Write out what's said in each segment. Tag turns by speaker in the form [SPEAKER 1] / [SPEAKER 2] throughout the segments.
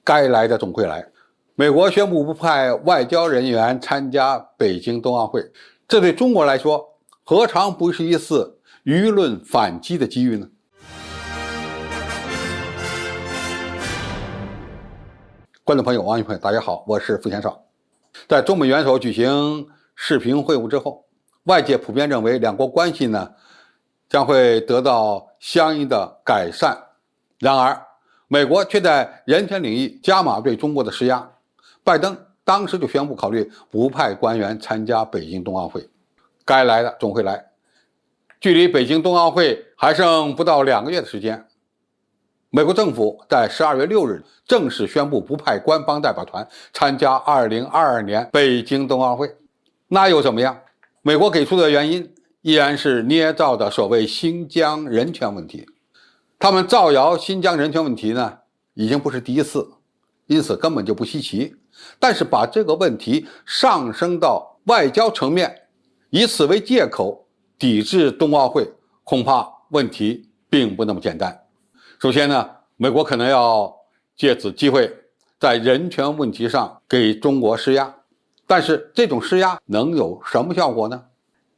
[SPEAKER 1] 该来的总会来。美国宣布不派外交人员参加北京冬奥会，这对中国来说，何尝不是一次舆论反击的机遇呢？观众朋友、网友朋友，大家好，我是付先少。在中美元首举行视频会晤之后，外界普遍认为两国关系呢将会得到相应的改善。然而，美国却在人权领域加码对中国的施压。拜登当时就宣布考虑不派官员参加北京冬奥会，该来的总会来。距离北京冬奥会还剩不到2个月的时间，美国政府在12月6日正式宣布不派官方代表团参加2022年北京冬奥会。那又怎么样？美国给出的原因依然是捏造的所谓新疆人权问题。他们造谣新疆人权问题呢，已经不是第一次，因此根本就不稀奇。但是把这个问题上升到外交层面，以此为借口抵制冬奥会，恐怕问题并不那么简单。首先呢，美国可能要借此机会在人权问题上给中国施压，但是这种施压能有什么效果呢？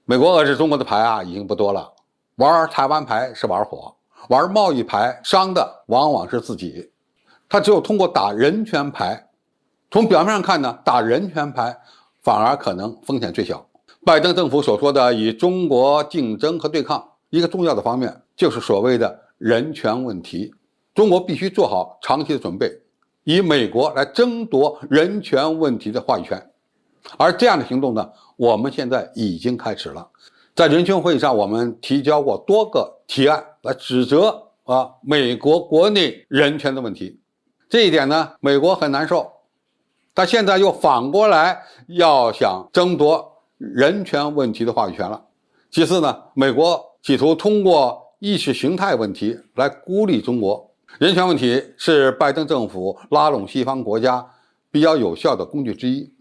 [SPEAKER 1] 美国遏制中国的牌已经不多了，玩台湾牌是玩火，玩贸易牌伤的往往是自己。他只有通过打人权牌，从表面上看呢，打人权牌反而可能风险最小。拜登政府所说的与中国竞争和对抗，一个重要的方面就是所谓的人权问题。中国必须做好长期的准备，以美国来争夺人权问题的话语权。而这样的行动呢，我们现在已经开始了。在人权会议上，我们提交过多个提案来指责美国国内人权的问题。这一点呢，美国很难受，但现在又反过来要想争夺人权问题的话语权了。其次呢，美国企图通过意识形态问题来孤立中国。人权问题是拜登政府拉拢西方国家比较有效的工具之一，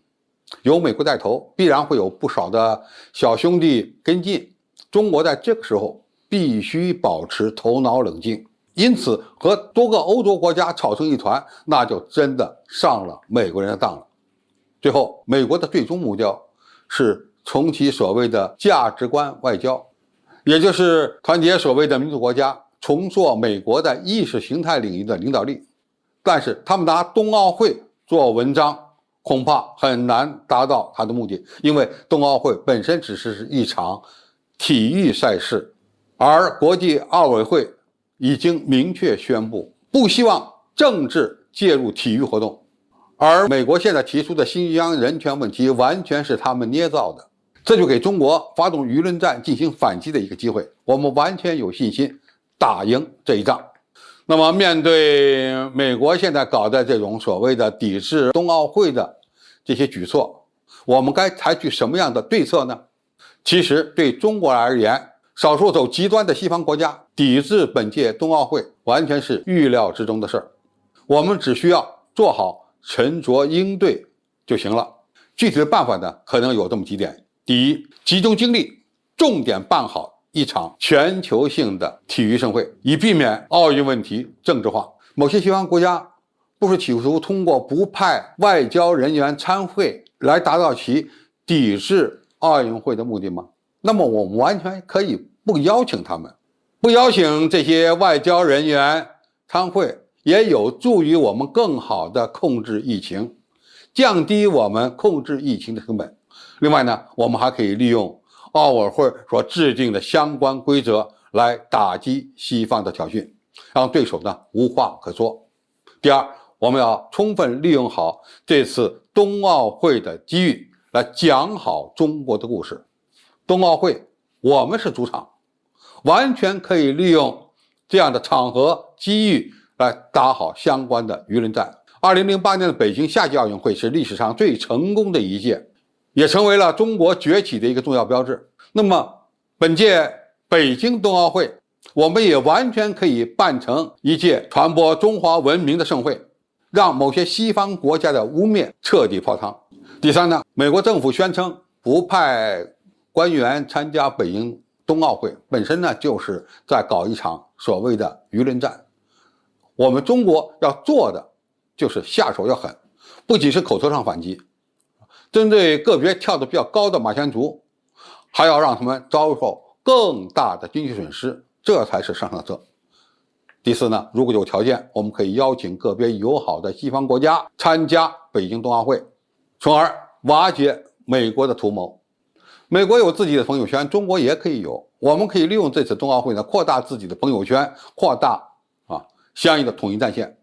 [SPEAKER 1] 由美国带头，必然会有不少的小兄弟跟进。中国在这个时候必须保持头脑冷静，因此和多个欧洲国家吵成一团，那就真的上了美国人的当了。最后，美国的最终目标是重启所谓的价值观外交，也就是团结所谓的民主国家，重塑美国在意识形态领域的领导力。但是他们拿冬奥会做文章，恐怕很难达到他的目的，因为冬奥会本身只是一场体育赛事，而国际奥委会已经明确宣布不希望政治介入体育活动。而美国现在提出的新疆人权问题完全是他们捏造的，这就给中国发动舆论战进行反击的一个机会。我们完全有信心打赢这一仗。那么面对美国现在搞的这种所谓的抵制冬奥会的这些举措，我们该采取什么样的对策呢？其实对中国而言，少数走极端的西方国家抵制本届冬奥会完全是预料之中的事儿，我们只需要做好沉着应对就行了。具体的办法呢，可能有这么几点。第一，集中精力，重点办好一场全球性的体育盛会，以避免奥运问题政治化。某些西方国家不是企图通过不派外交人员参会来达到其抵制奥运会的目的吗？那么我们完全可以不邀请他们，不邀请这些外交人员参会，也有助于我们更好的控制疫情，降低我们控制疫情的成本。另外呢，我们还可以利用奥委会所制定的相关规则来打击西方的挑衅，让对手呢无话可说。第二，我们要充分利用好这次冬奥会的机遇，来讲好中国的故事。冬奥会我们是主场，完全可以利用这样的场合机遇来打好相关的舆论战。2008年的北京夏季奥运会是历史上最成功的一届，也成为了中国崛起的一个重要标志。那么本届北京冬奥会，我们也完全可以办成一届传播中华文明的盛会，让某些西方国家的污蔑彻底泡汤。第三呢，美国政府宣称不派官员参加北京冬奥会，本身呢就是在搞一场所谓的舆论战。我们中国要做的就是下手要狠，不仅是口头上反击，针对个别跳得比较高的马前卒，还要让他们遭受更大的经济损失，这才是上策。第四呢，如果有条件，我们可以邀请个别友好的西方国家参加北京冬奥会，从而瓦解美国的图谋。美国有自己的朋友圈，中国也可以有，我们可以利用这次冬奥会呢，扩大自己的朋友圈，扩大相应的统一战线。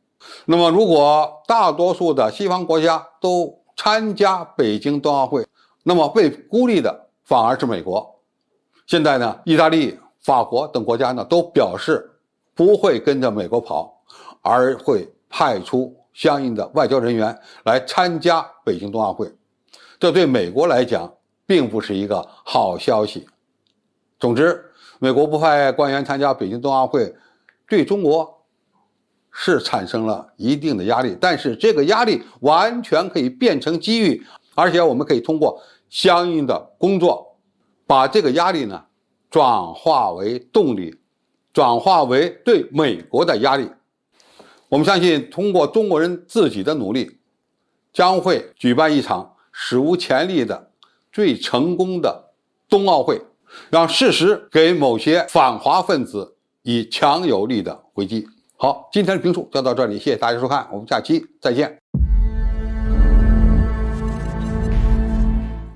[SPEAKER 1] 那么如果大多数的西方国家都参加北京冬奥会，那么被孤立的反而是美国。现在呢，意大利、法国等国家呢都表示不会跟着美国跑，而会派出相应的外交人员来参加北京冬奥会。这对美国来讲并不是一个好消息。总之，美国不派官员参加北京冬奥会，对中国是产生了一定的压力，但是这个压力完全可以变成机遇，而且我们可以通过相应的工作，把这个压力呢转化为动力，转化为对美国的压力。我们相信，通过中国人自己的努力，将会举办一场史无前例的最成功的冬奥会，让事实给某些反华分子以强有力的回击。好，今天的评述就到这里，谢谢大家收看，我们下期再见。